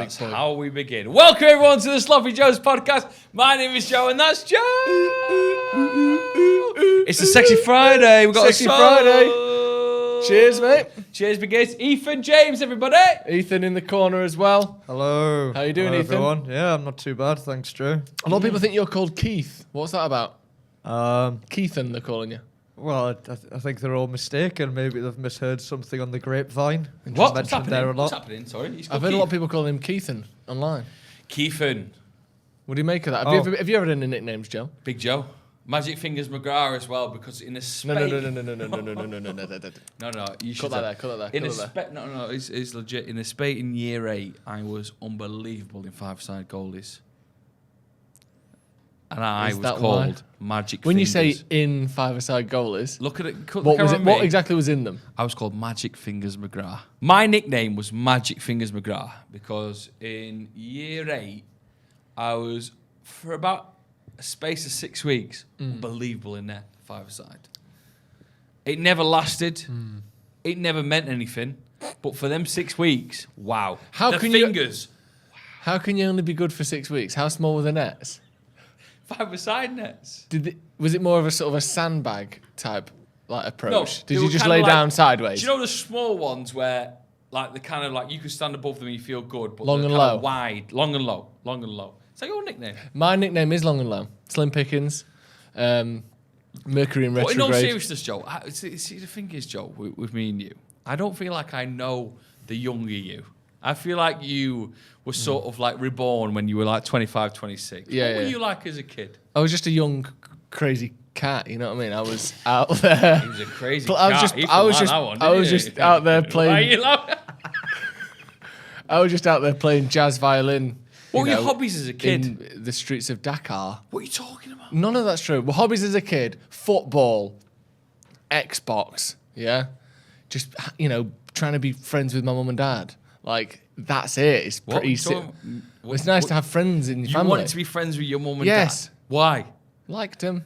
That's how we begin. Welcome everyone to the Sloppy Joes podcast. My name is Joe, and that's Joe. It's a sexy Friday. We've got Sexy a song. Friday. Cheers, mate. Cheers, begins. Ethan, James, everybody. Ethan in the corner as well. Hello. How you doing, Hello, Ethan? everyone. Yeah, I'm not too bad, thanks, Drew. A lot of people think you're called Keith. What's that about? Um, Keithan, they're calling you. well, I think they're all mistaken. Maybe they've misheard something on the grapevine. What's mentioned happening? there a What's lot. happening? Sorry. I've heard a lot of people calling him Keithan online. Keithan. What do you make of that? Have you ever had any nicknames, Joe? Big Joe. Magic Fingers McGrath as well, because in a space... No. No, you should... Cut that there. No, it's legit. In a spate in year 8, I was unbelievable in five-side goalies. And I was called Magic Fingers. When you say in five-a-side goalies, look at it. What exactly was in them? I was called Magic Fingers McGrath. My nickname was Magic Fingers McGrath because in year 8, I was, for about a space of 6 weeks, unbelievable in net five-a-side. It never lasted. It never meant anything. But for them 6 weeks, wow. How can you only be good for 6 weeks? How small were the nets? Five-a-side nets. Was it more of a sort of a sandbag type approach? No, Did you just lay down sideways? Do you know the small ones where like the kind of like you can stand above them and you feel good, but long they're and kind low, of wide, long and low. Is that your nickname? My nickname is Long and Low. Slim Pickens, Mercury in retrograde. But in all seriousness, Joe, see the thing is, Joe, with me and you, I don't feel like I know the younger you. I feel like you were sort of like reborn when you were like 25, 26. Yeah, what were you like as a kid? I was just a young, crazy cat. You know what I mean? I was out there. He was a crazy cat. I was just out there playing. Why are you laughing? I was just out there playing jazz violin. What were your hobbies as a kid? In the streets of Dakar. What are you talking about? None of that's true. Well, hobbies as a kid: football, Xbox. Yeah, just trying to be friends with my mum and dad. Like, that's it. It's pretty it's nice to have friends in your family. You wanted to be friends with your mum and dad? Yes. Why? Liked them.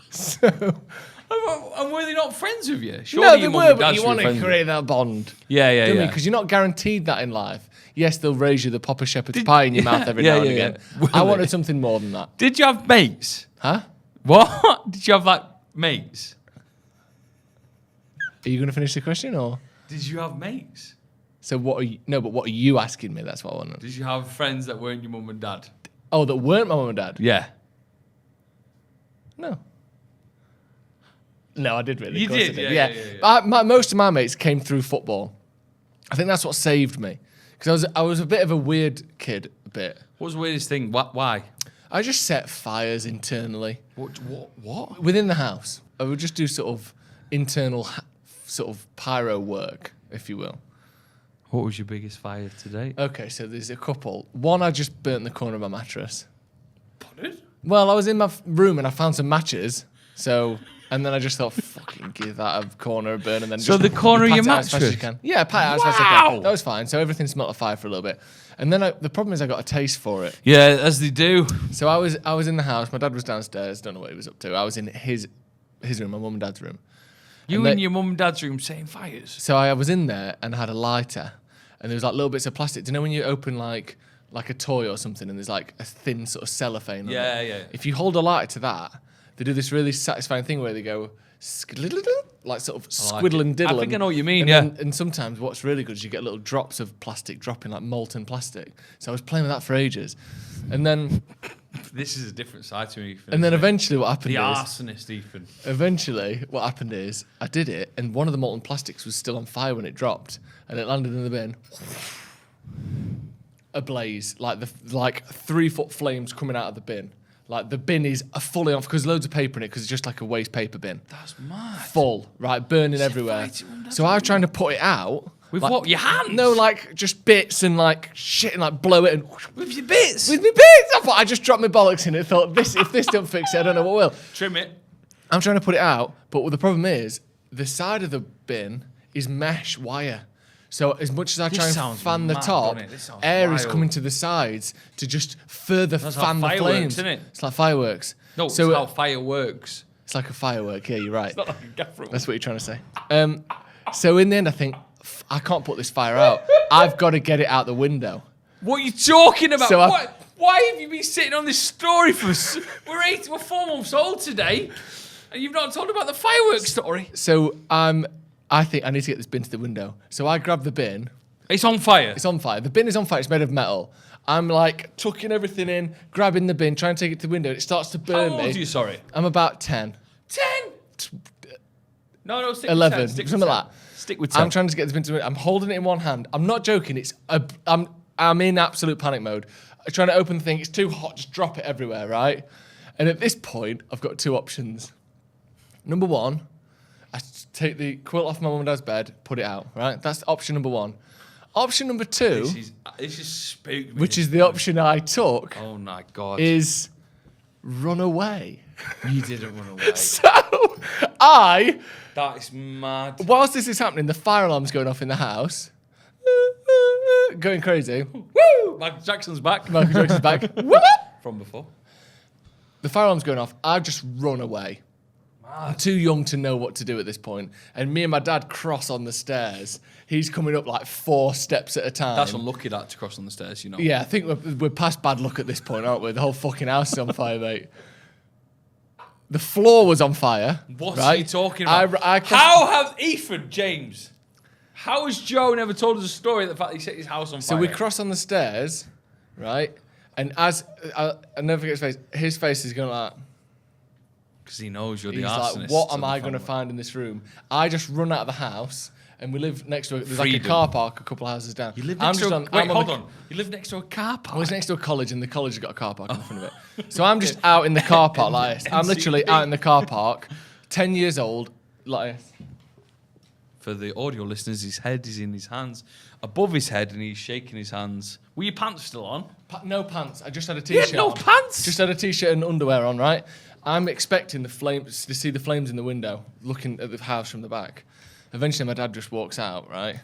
So... And were they not friends with you? Surely No, they your mum were, and but dad you should be want to friends with create that bond. Yeah. Because you're not guaranteed that in life. Yes, they'll raise you the Papa Shepherd's pie in your mouth every now and again. Yeah. I wanted something more than that. Did you have mates? Huh? What? Did you have, like, mates? Are you going to finish the question, or...? Did you have mates? So what are you... No, but what are you asking me? That's what I want to know. Did you have friends that weren't your mum and dad? Oh, that weren't my mum and dad? Yeah. No. No, I did really. You did? Yeah. Most of my mates came through football. I think that's what saved me. Because I was a bit of a weird kid, a bit. What was the weirdest thing? Why? I just set fires internally. What? Within the house. I would just do sort of internal sort of pyro work, if you will. What was your biggest fire to date? Okay, so there's a couple. One, I just burnt the corner of my mattress. Pardon? Well, I was in my room and I found some matches, and then I just thought, fucking give that a corner a burn, and then so just the corner of your pat it out as fast as mattress? you can. Yeah, pat it out as fast as I can. That was fine. So everything smelled of fire for a little bit, and then the problem is I got a taste for it. Yeah, as they do. So I was in the house. My dad was downstairs. Don't know what he was up to. I was in his room, my mum and dad's room. You in your mum and dad's room setting fires? So I was in there and had a lighter, and there was like little bits of plastic. Do you know when you open like a toy or something, and there's like a thin sort of cellophane on it? Yeah. If you hold a lighter to that, they do this really satisfying thing where they go like sort of squiddle and diddle. I think I know what you mean, and sometimes what's really good is you get little drops of plastic dropping, like molten plastic. So I was playing with that for ages. And then... This is a different side to me, Ethan. And then eventually what happened the is... arsonist, Ethan. Eventually what happened is I did it, and one of the molten plastics was still on fire when it dropped, and it landed in the bin. Ablaze, like 3-foot flames coming out of the bin. Like the bin is fully off because loads of paper in it because it's just like a waste paper bin. That's mad. Full, right, burning everywhere. So I was trying to put it out. With what? Your hands? No, like just bits and like shit and like blow it and with your bits. With my bits. I thought I just dropped my bollocks in it. Thought if this don't fix it, I don't know what will. Trim it. I'm trying to put it out, but the problem is the side of the bin is mesh wire. So as much as I try and fan the top, air is coming to the sides to just further fan the flames. Isn't it? It's like fireworks. No, so it's how fire works. It's like a firework. Yeah, you're right. It's not like a gaff room. That's what you're trying to say. So in the end, I think I can't put this fire out. I've got to get it out the window. What are you talking about? So why have you been sitting on this story for... We're 4 months old today, and you've not told about the fireworks story. So I think I need to get this bin to the window. So I grab the bin. It's on fire. It's on fire. The bin is on fire. It's made of metal. I'm like tucking everything in, grabbing the bin, trying to take it to the window. It starts to burn me. How old are you, sorry? I'm about 10. 10? No, stick 11, with 10. Stick something with like 10. that. Stick with 10. I'm trying to get this bin to the window. I'm holding it in one hand. I'm not joking. I'm in absolute panic mode. I'm trying to open the thing. It's too hot. Just drop it everywhere, right? And at this point, I've got 2 options. Number 1, I take the quilt off my mum and dad's bed, put it out, right? That's option number 1. Option number 2, this is spooked me. which is the option I took, oh my God, is run away. You didn't run away. So That is mad. whilst this is happening, the fire alarm's going off in the house, going crazy. Woo! Michael Jackson's back. Michael Jackson's back. From before. The fire alarm's going off. I've just run away. I'm too young to know what to do at this point. And me and my dad cross on the stairs. He's coming up like 4 steps at a time. That's unlucky that to cross on the stairs, you know. Yeah, I think we're past bad luck at this point, aren't we? The whole fucking house is on fire, mate. The floor was on fire. What right? are you talking about? How have Ethan, James, how has Joe never told us a story of the fact that he set his house on fire? So we cross on the stairs, right? And as I'll never forget his face is going like... Because he knows you're the He's arsonist. like, what am I going to find in this room? I just run out of the house, and we live next to there's like a Freedom. car park a couple of houses down. You live next to a... Wait, hold on. You live next to a car park? Well, it's next to a college, and the college has got a car park in front of it. So I'm just out in the car park like this. I'm literally out in the car park, 10 years old, like this. For the audio listeners, his head is in his hands, above his head, and he's shaking his hands. Were your pants still on? No pants. I just had a You t-shirt had no on. pants? Just had a t-shirt and underwear on, right? I'm expecting the flames to see the flames in the window, looking at the house from the back. Eventually, my dad just walks out, right?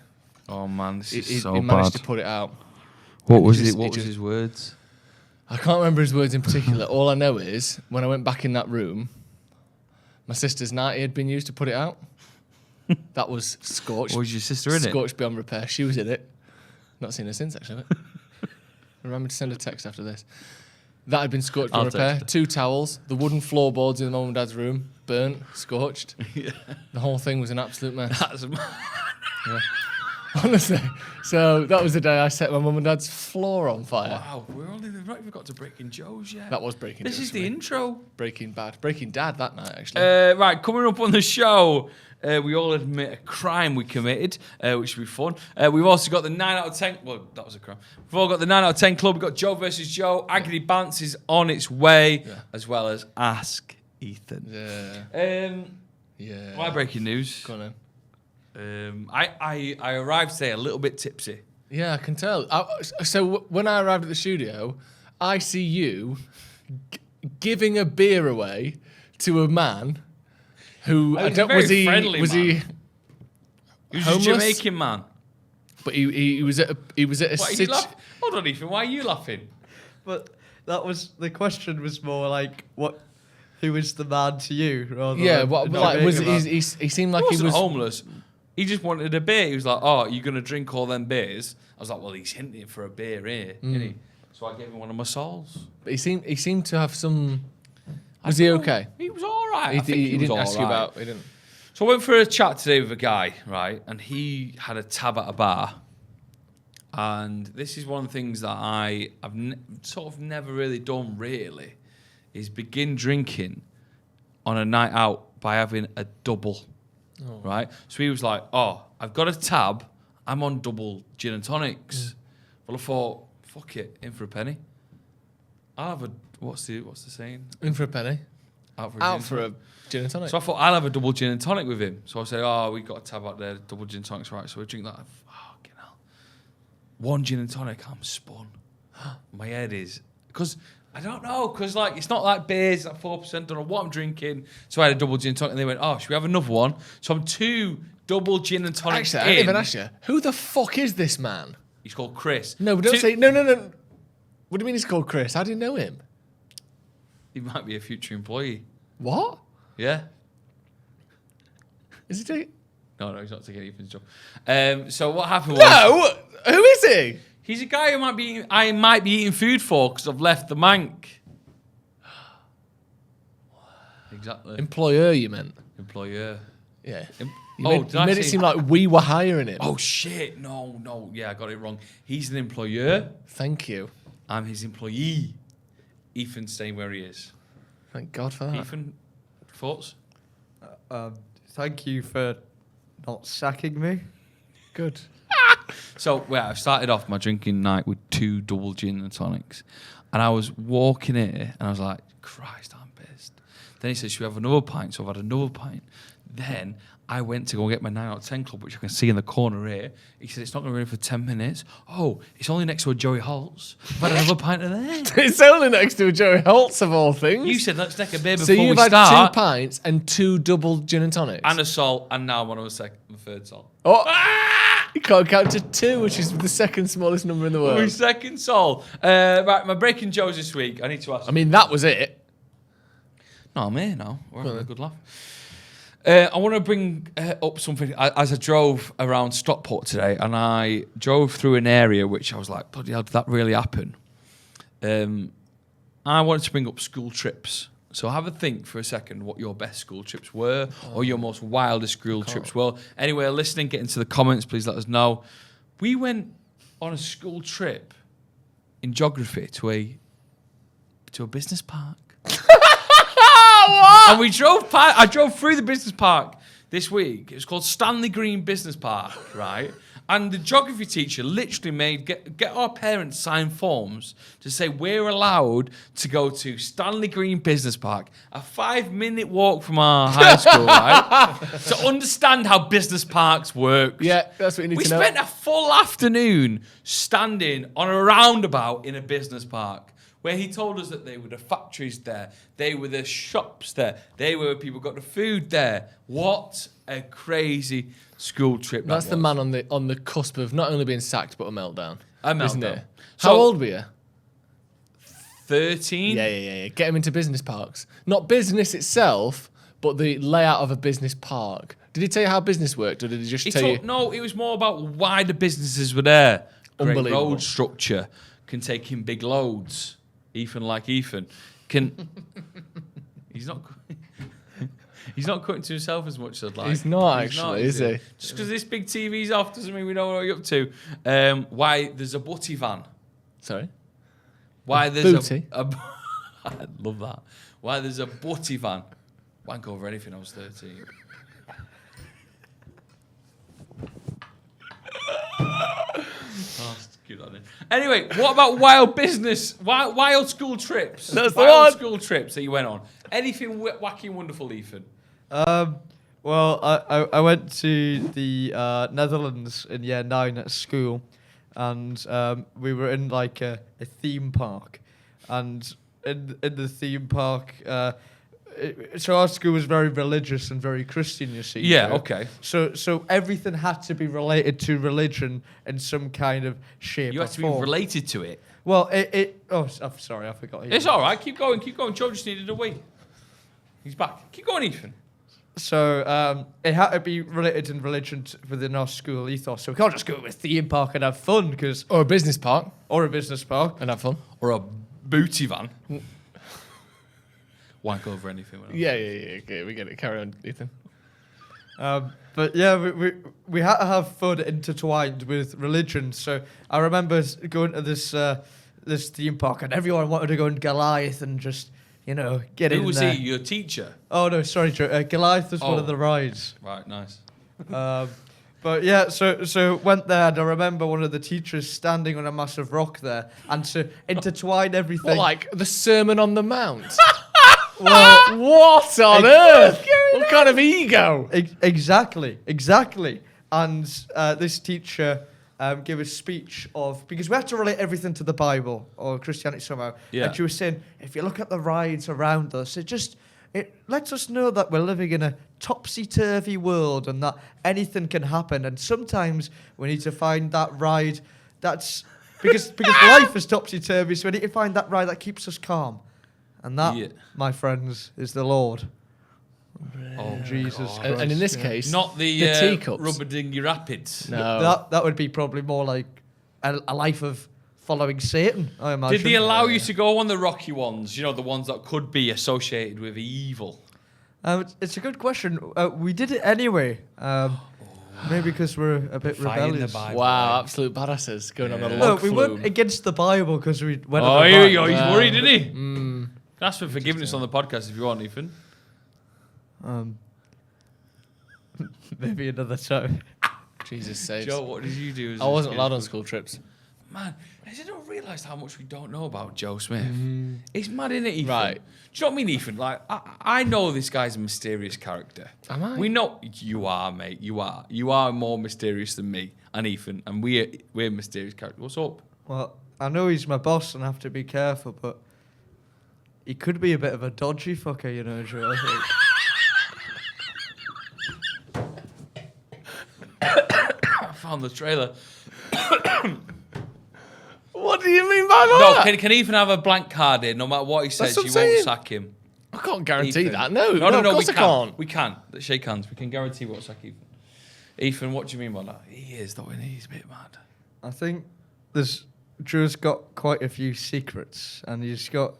Oh man, this is He so managed bad. to put it out. What And was it just- it? What it was just- his words? I can't remember his words in particular. All I know is, when I went back in that room, my sister's nightie had been used to put it out. That was scorched. Was your sister in it? Scorched beyond repair. She was in it. Not seen her since, actually. Remember to send a text after this. That had been scorched beyond I'll repair. text 2 towels. The wooden floorboards in the mum and dad's room. Burnt. Scorched. Yeah. The whole thing was an absolute mess. That's Yeah. Honestly. So that was the day I set my mum and dad's floor on fire. wow. We've not even got to Breaking Joe's yet. That was Breaking This Joe's is for the me. intro. Breaking Bad. Breaking Dad that night, actually. Right, coming up on the show, we all admit a crime we committed, which will be fun. We've also got the 9 out of 10. Well, that was a crime. We've all got the 9 out of 10 club. We've got Joe versus Joe. Agony Bounce is on its way, as well as Ask Ethan. Yeah. My breaking news. Go on then. I arrived today a little bit tipsy. Yeah, I can tell. So when I arrived at the studio, I see you giving a beer away to a man who He was a very friendly man. he He was homeless? a Jamaican man. But he was at a Why are you laughing? Hold on, Ethan. Why are you laughing? But that was the question was more like what, who is the man to you? Rather Yeah, than what the like was Jamaican man. he seemed like He he wasn't was homeless. He just wanted a beer. He was like, "Oh, you're gonna drink all them beers?" I was like, "Well, he's hinting for a beer here, isn't he?" So I gave him one of my souls. But he seemed to have some. Was he okay? He was all right. I think He was didn't all ask you right. about. He didn't. So I went for a chat today with a guy, right? And he had a tab at a bar. And this is one of the things that I've sort of never really done, really, is begin drinking on a night out by having a double, right? So he was like, "Oh, I've got a tab. I'm on double gin and tonics." Well, I thought, fuck it, in for a penny. I'll have a, what's the saying? In for a penny. Out Out for a gin and for tonic. a gin and tonic. So I thought I'll have a double gin and tonic with him. So I said, "Oh, we got a tab out there, double gin and tonics, right?" So we drink that. Fucking hell. 1 gin and tonic, I'm spun. My head is because I don't know, because like it's not like beers, it's like 4%. Don't know what I'm drinking. So I had a double gin and tonic, and they went, "Oh, should we have another one?" So I'm 2 double gin and tonics. Actually, I didn't even ask you. Who the fuck is this man? He's called Chris. No, but don't say no. What do you mean he's called Chris? How do you know him? He might be a future employee. What? Yeah. Is he doing? No, he's not taking Ethan's job. So what happened was... No! Who is he? He's a guy who I might be eating food for because I've left the mank. Exactly. Employer, you meant? Employer. Yeah. You made it seem like we were hiring him. Oh, shit. No. Yeah, I got it wrong. He's an employer. Thank you. I'm his employee. Ethan's staying where he is. Thank God for that. Ethan, thoughts? Thank you for not sacking me. Good. So, I started off my drinking night with 2 double gin and tonics. And I was walking here and I was like, Christ, I'm pissed. Then he said, should we have another pint? So I've had another pint. Then I went to go get my 9 out of 10 club, which I can see in the corner here. He said, it's not going to be ready for 10 minutes. Oh, it's only next to a Joey Holt's. I've had another pint of there. It's only next to a Joey Holt's of all things. You said, let's take a beer before so we you've start. had 2 pints and 2 double gin and tonics? And a salt, and now I'm on the third salt. Oh, you can't count to 2, which is the second smallest number in the world. My second salt. Right, my breaking Joes this week. I need to ask. I mean, that was it. No, I'm here now. We're having a good laugh. I want to bring up something. As I drove around Stockport today, and I drove through an area which I was like, bloody hell, did that really happen? I wanted to bring up school trips. So have a think for a second what your best school trips were, or your most wildest school trips were. Anyway, listening, get into the comments, please let us know. We went on a school trip in geography to a business park. What? And we drove past, I drove through the business park this week. It was called Stanley Green Business Park, right? And the geography teacher literally made get our parents sign forms to say we're allowed to go to Stanley Green Business Park, a 5-minute walk from our high school, right? To understand how business parks work. Yeah, that's what you need to know. We spent a full afternoon standing on a roundabout in a business park, where he told us that they were the factories there, they were the shops there, they were where people got the food there. What a crazy school trip That's that the was. man on the cusp of not only being sacked, but a meltdown. Isn't it? So- How old were you? 13? Yeah. Get him into business parks. Not business itself, but the layout of a business park. Did he tell you how business worked, or did he just tell you? No, it was more about why the businesses were there. Great Unbelievable. road structure can take in big loads. Ethan can. He's not. He's not cutting to himself as much as I'd like. He's not actually, is he? Just because this big TV's off doesn't mean we know what you're up to. Why there's a butty van? Sorry. Why there's booty? I love that. Why there's a butty van? Wank over anything. I was 13. Good on it. Anyway, what about wild school trips? That's the wild one. School trips that you went on. Anything wacky and wonderful, Ethan? Well, I went to the Netherlands in year 9 at school, and we were in like a theme park, and in the theme park, so our school was very religious and very Christian, you see. Yeah, so, okay. So everything had to be related to religion in some kind of shape. You or have to be form. related to it. Well, I'm sorry, I forgot. It's all right. Keep going. Joe just needed a wee. He's back. Keep going, Ethan. So it had to be related in religion within our school ethos. So we can't just go to a theme park and have fun, because Or a business park or a business park. and have fun. Or a booty van. Wank over anything. Yeah. Okay, we get it. Carry on, Ethan. But yeah, we had to have fun intertwined with religion. So I remember going to this theme park, and everyone wanted to go in Goliath and just, get in Who was there. he? Your teacher? Oh no, sorry, Joe. Goliath was one of the rides. Right, nice. But yeah, so went there, and I remember one of the teachers standing on a massive rock there, and to intertwine everything. What, like the Sermon on the Mount? Well, what on earth? What kind of ego? Exactly. And this teacher gave a speech because we have to relate everything to the Bible or Christianity somehow. Yeah. And she was saying, if you look at the rides around us, it lets us know that we're living in a topsy-turvy world and that anything can happen. And sometimes we need to find that ride that's because life is topsy-turvy, so we need to find that ride that keeps us calm. And that, my friends, is the Lord. Oh, Jesus Christ. And in this case, Not the teacups. rubber dinghy rapids. No. That would be probably more like a life of following Satan, I imagine. Did they allow you to go on the rocky ones? You know, the ones that could be associated with evil. It's a good question. We did it anyway. Maybe because we're a bit Fighting the rebellious. Bible. Wow, absolute badasses going on a No, log we flume. weren't against the Bible because we went Oh, on a here rant. you go. He's Wow. worried, isn't he? Ask for forgiveness on the podcast if you want, Ethan. Maybe another time. Jesus saves. Joe, what did you do? I wasn't allowed on school trips. Man, I don't realise how much we don't know about Joe Smith. It's mad, isn't it, Ethan? Right. Do you know what I mean, Ethan? Like, I know this guy's a mysterious character. Am I? We know you are, mate. You are. You are more mysterious than me and Ethan, and we're mysterious characters. What's up? Well, I know he's my boss and I have to be careful, but he could be a bit of a dodgy fucker, you know, Joe. I think. I found the trailer. What do you mean by No, that? can Ethan have a blank card in? No matter what he says, what you I'm won't saying. sack him. I can't guarantee Ethan. that. No, no, of course we I can. can't. We can. Let's shake hands. We can guarantee what's sack Ethan. Ethan, what do you mean by that? He is, though, isn't he? He's a bit mad. I think Drew's got quite a few secrets and he's got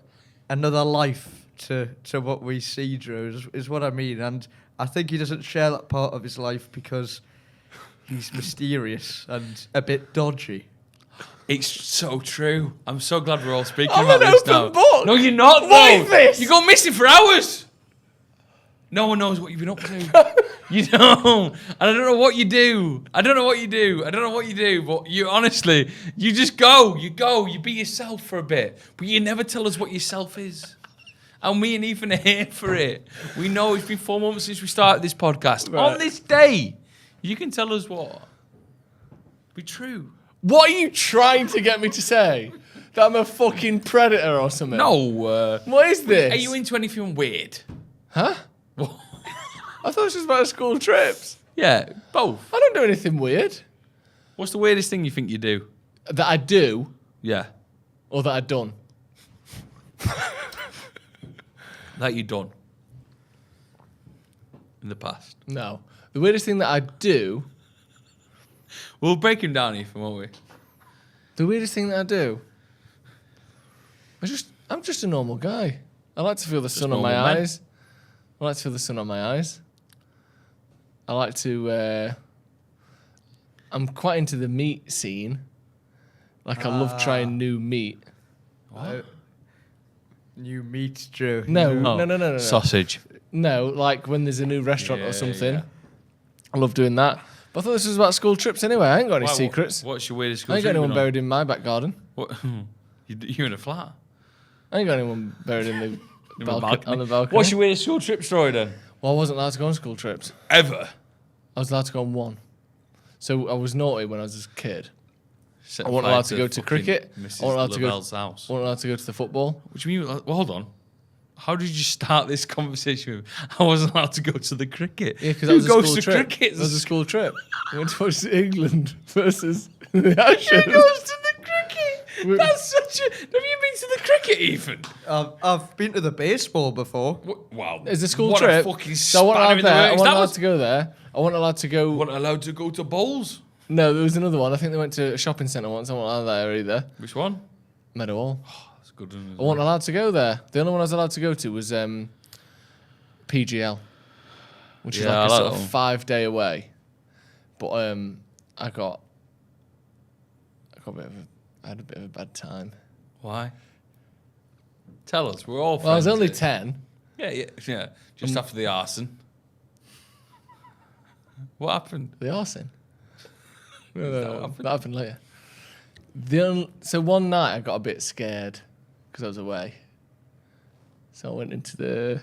another life to what we see, Drew, is what I mean. And I think he doesn't share that part of his life because he's mysterious and a bit dodgy. It's so true. I'm so glad we're all speaking I'm about an this open now. book. No, you're not, though. What is this? You go missing for hours. No one knows what you've been up to. You don't. And I don't know what you do. I don't know what you do. But you honestly, you just go. You be yourself for a bit. But you never tell us what yourself is. And me and Ethan are here for it. We know it's been 4 months since we started this podcast. Right. On this day, you can tell us what. Be true. What are you trying to get me to say? That I'm a fucking predator or something? No. What is this? Are you into anything weird? Huh? I thought this was about school trips. Yeah, both. I don't do anything weird. What's the weirdest thing you think you do? That I do Yeah, or that I've done. that you done in the past. No. The weirdest thing that I do, We'll break him down, Ethan, won't we? the weirdest thing that I do, I'm just a normal guy. I like to feel the sun on my normal man. eyes. I like to feel the sun on my eyes. I like to, I'm quite into the meat scene. Like, I love trying new meat. New meat, Drew. No. Sausage. No, like when there's a new restaurant Yeah, or something. yeah. I love doing that. But I thought this was about school trips anyway. I ain't got any Why, secrets. What's your weirdest I school ain't got trip anyone you've been buried in my back garden. on? What? You in a flat? I ain't got anyone buried in the In a on the balcony. What's your weirdest school trip story then? Well, I wasn't allowed to go on school trips. Ever? I was allowed to go on one. So I was naughty when I was a kid. Set I wasn't fire allowed to go to fucking cricket. Mrs. I wasn't allowed to go. Lavelle's house. I wasn't allowed to go to the football. What do you mean? Well, hold on. How did you start this conversation with, I wasn't allowed to go to the cricket? Yeah, because Who that was goes a school to trip. cricket? That was a school trip. We went to watch England versus the Ashes. Who goes to the cricket? We- That's such a... Have you been to the cricket, Ethan? I've been to the baseball before. Wow. It's a school what trip. A fucking So I wasn't spanner allowed in the there. I works. wasn't That allowed was... to go there. I wasn't allowed to go. Wasn't allowed to go to bowls. No, there was another one. I think they went to a shopping centre once. I wasn't allowed there either. Which one? Meadowhall. That's a good one. I wasn't allowed to go there. The only one I was allowed to go to was PGL, which is Yeah, like a I sort like of that 5 day away. But I had a bit of a bad time. Why? Tell us. We're all friends. Well, I was only here. 10. Yeah. Just after the arson. What happened? The arson. No, That what happened? that happened later. So one night I got a bit scared because I was away. So I went into the...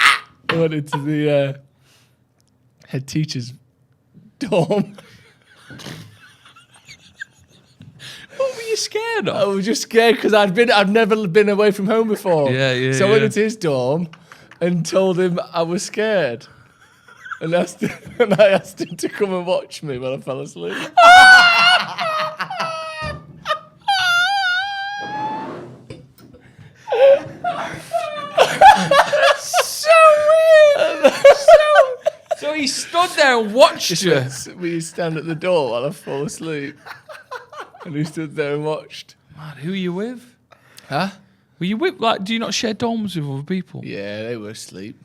I went into the head teacher's dorm. What were you scared I of? was just scared because I'd never been away from home before. Yeah, So I went yeah. into his dorm and told him I was scared. And I asked him to come and watch me when I fell asleep. So weird. So he stood there and watched you. We stand at the door while I fall asleep. And he stood there and watched. Man, who are you with? Huh? Were you with, like, do you not share dorms with other people? Yeah, they were asleep.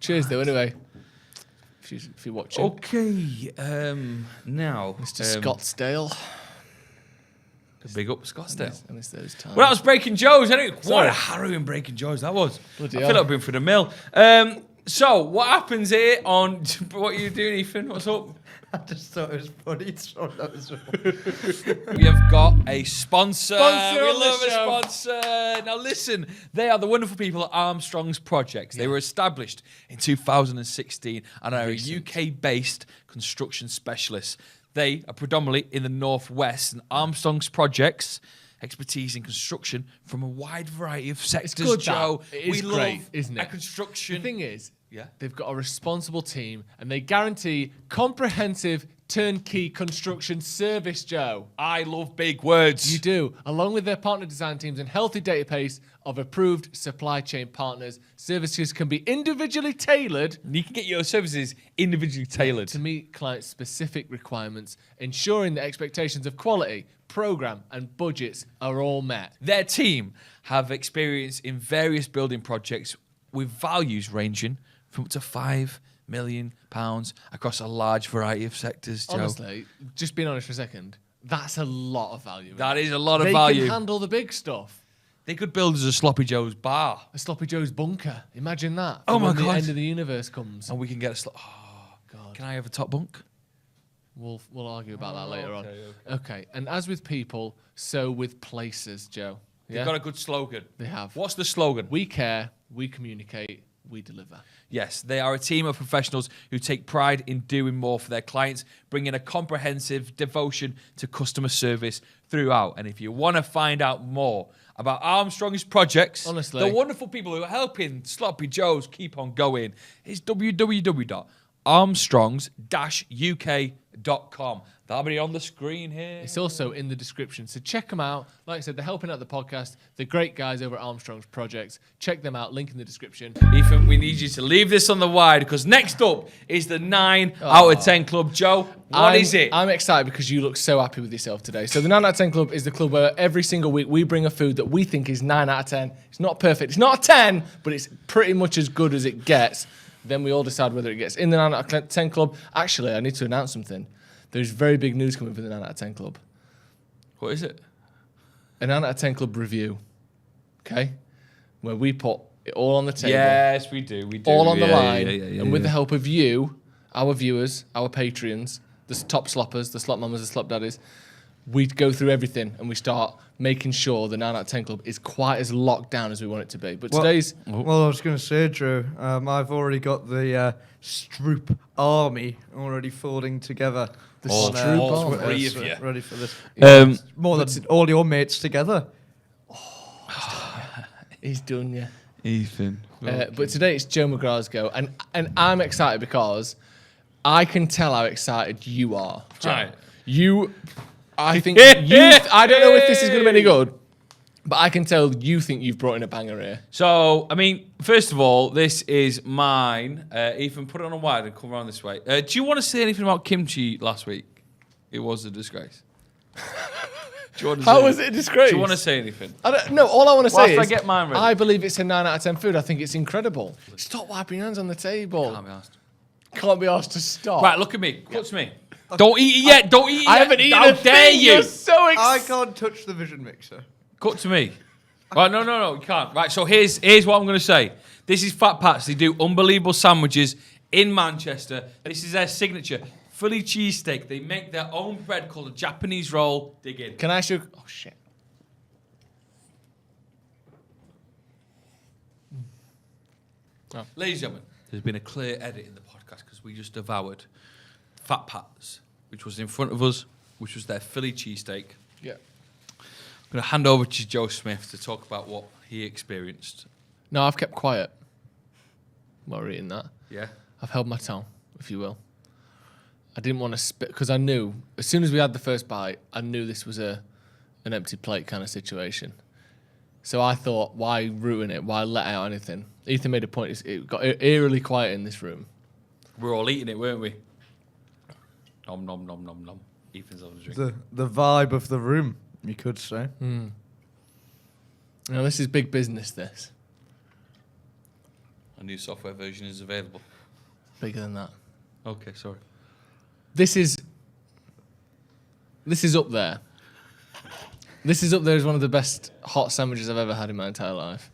Cheers, though, anyway. If you're watching. Okay, now. Mr. Scottsdale. Big up Scottsdale. I miss those times. Well, that was Breaking Joe's, isn't it? What Sorry. a harrowing Breaking Joe's that was. Bloody I hell. feel like I've been through the mill. So, what happens here on... What are you doing, Ethan? What's up? I just thought it was funny. So that was We have got a sponsor. Sponsor We on the love a show. sponsor. Now listen, they are the wonderful people at Armstrong's Projects. They were established in 2016 and are a UK-based construction specialist. They are predominantly in the Northwest, and Armstrong's Projects expertise in construction from a wide variety of sectors. It's good, Joe. that. It is we great, love isn't a it? construction. The thing is, Yeah. they've got a responsible team and they guarantee comprehensive turnkey construction service, Joe. I love big words. You do. Along with their partner design teams and healthy database of approved supply chain partners, services can be individually tailored You can get your services individually tailored. to meet client specific requirements, ensuring the expectations of quality, program and budgets are all met. Their team have experience in various building projects with values ranging from up to £5 million across a large variety of sectors, Joe. Honestly, just being honest for a second, that's a lot of value. That is a lot of They value. can handle the big stuff. They could build us a Sloppy Joe's bar. A Sloppy Joe's bunker. Imagine that. Oh for my when God. the end of the universe comes. And we can get a Oh, God. Can I have a top bunk? We'll argue about that later on. okay. Okay. And as with people, so with places, Joe. They've got a good slogan. They have. What's the slogan? We care, we communicate, we deliver. Yes, they are a team of professionals who take pride in doing more for their clients, bringing a comprehensive devotion to customer service throughout. And if you want to find out more about Armstrong's Projects, Honestly. the wonderful people who are helping Sloppy Joe's keep on going, it's www.armstrongs-uk.com. That'll be on the screen here. It's also in the description. So check them out. Like I said, they're helping out the podcast. They're great guys over at Armstrong's Projects. Check them out. Link in the description. Ethan, we need you to leave this on the wide because next up is the 9 out of 10 club. Joe, what is it? I'm excited because you look so happy with yourself today. So the 9 out of 10 Club is the club where every single week we bring a food that we think is 9 out of 10. It's not perfect. It's not a 10, but it's pretty much as good as it gets. Then we all decide whether it gets in the 9 out of 10 Club. Actually, I need to announce something. There's very big news coming for the 9 out of 10 Club. What is it? A 9 out of 10 Club review. Okay? Where we put it all on the table. Yes, we do. We do. All on the Yeah, line. yeah, And with the help of you, our viewers, our Patreons, the top sloppers, the slop mamas, the slop daddies, we go through everything and we start making sure the 9 out of 10 Club is quite as locked down as we want it to be. But today's... Well, I was going to say, Drew, I've already got the Stroop army already folding together. The All Stroop army. three of you. Ready for this. Um, More than all your mates together. He's done, yeah. Ethan. But today it's Joe McGrath's go. And I'm excited because I can tell how excited you are. Right. I think I don't know if this is going to be any good, but I can tell you think you've brought in a banger here. So, I mean, first of all, this is mine. Ethan, put it on a wide and come around this way. Do you want to say anything about kimchi last week? It was a disgrace. Do you want to How say was it a disgrace? Do you want to say anything? No, all I want to say Whilst I is get mine ready. I believe it's a 9 out of 10 food. I think it's incredible. Stop wiping your hands on the table. Can't be asked. Can't be asked to stop. Right, look at me. Cut to me. Don't eat it yet. Don't eat it yet. I haven't eaten How a dare thing. you? You're so excited. I can't touch the vision mixer. Cut to me. Right, no, you can't. Right, so here's what I'm going to say. This is Fat Pat's. They do unbelievable sandwiches in Manchester. This is their signature. Philly cheesesteak. They make their own bread called a Japanese roll. Dig in. Can I ask you? Oh, shit. Ladies and gentlemen, there's been a clear edit in the podcast because we just devoured Fat Pat's, which was in front of us, which was their Philly cheesesteak. Yeah. I'm going to hand over to Joe Smith to talk about what he experienced. No, I've kept quiet while we're eating that. Yeah? I've held my tongue, if you will. I didn't want to spit because I knew as soon as we had the first bite, I knew this was an empty plate kind of situation. So I thought, why ruin it? Why let out anything? Ethan made a point. It got eerily quiet in this room. We were all eating it, weren't we? Nom, nom, nom, nom, nom. Ethan's having a drink. The vibe of the room, you could say. Now, this is big business, this. A new software version is available. Bigger than that. Okay, sorry. This is up there. This is up there as one of the best hot sandwiches I've ever had in my entire life.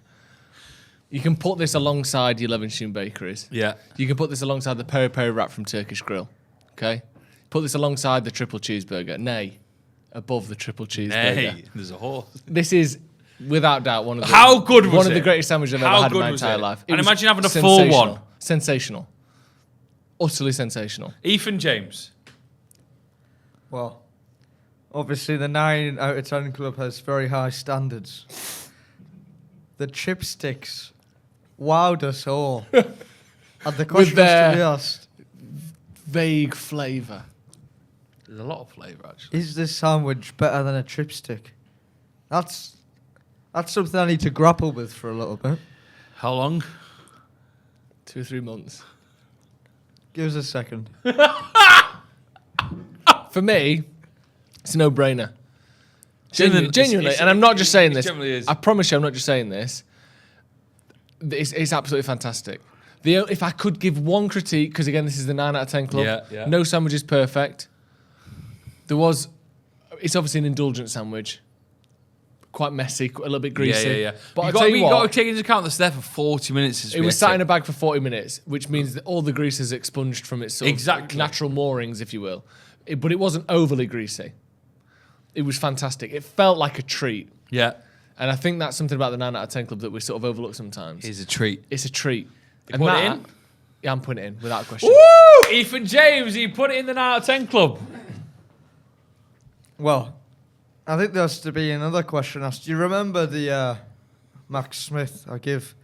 You can put this alongside your Levenshulme bakeries. Yeah. You can put this alongside the peri peri wrap from Turkish Grill. Okay? Put this alongside the triple cheeseburger. Nay, above the triple cheeseburger. Hey, there's a horse. This is, without doubt, one of the How good was one it? of the greatest sandwiches I've ever had in my entire it? life. And was imagine having a full one. Sensational. Utterly sensational. Ethan James. Well, obviously the 9 out of 10 club has very high standards. The chipsticks wowed us all. And the question was to be asked, vague flavour. There's a lot of flavour, actually. is this sandwich better than a chipstick? That's something I need to grapple with for a little bit. How long? 2 or 3 months. Give us a second. For me, it's a no-brainer. Genuinely, Genuinely, and I'm not just saying this. It generally is. I promise you, I'm not just saying this. It's absolutely fantastic. If I could give one critique, because again, this is the 9 out of 10 club. Yeah. No sandwich is perfect. It's obviously an indulgent sandwich. Quite messy, a little bit greasy. Yeah. But you got to take into account that's there for 40 minutes. It was sat in a bag for 40 minutes, which means that all the grease is expunged from its sort of natural moorings, if you will. But it wasn't overly greasy. It was fantastic. It felt like a treat. Yeah. And I think that's something about the 9 out of 10 club that we sort of overlook sometimes. It's a treat. It's a treat. You put it in? Yeah, I'm putting it in, without question. Woo! Ethan James, he put it in the 9 out of 10 club. Well, I think there has to be another question asked. Do you remember the Max Smith? I give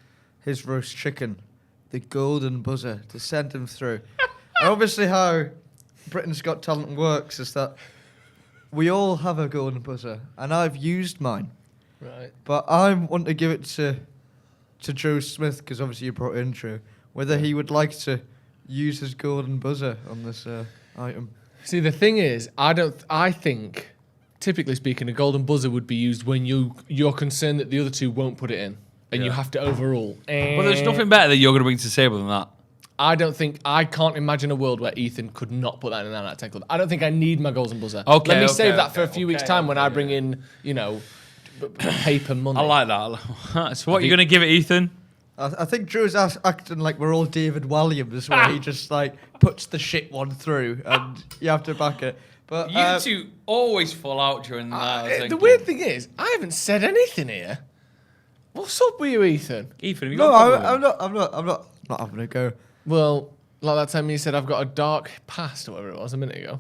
his roast chicken the golden buzzer to send him through. And obviously how Britain's Got Talent works is that we all have a golden buzzer, and I've used mine. Right. But I want to give it to Joe Smith, because obviously you brought in Joe, whether he would like to use his golden buzzer on this item. See, the thing is, I think, typically speaking, a golden buzzer would be used when you're concerned that the other two won't put it in, and you have to overrule. Well, there's nothing better that you're going to bring to the table than that. I can't imagine a world where Ethan could not put that in an 9 out of 10 club. I don't think I need my golden buzzer. Okay, Let me save that for a few weeks' time when I bring in, paper money. I like that. So what are you going to give it, Ethan? I think Joe's acting like we're all David Walliams, where he just puts the shit one through, and you have to back it. But You two always fall out during the The weird thing is, I haven't said anything here. What's up with you, Ethan? Ethan, have you No, got I'm not having a go. Well, like that time you said I've got a dark past or whatever it was a minute ago.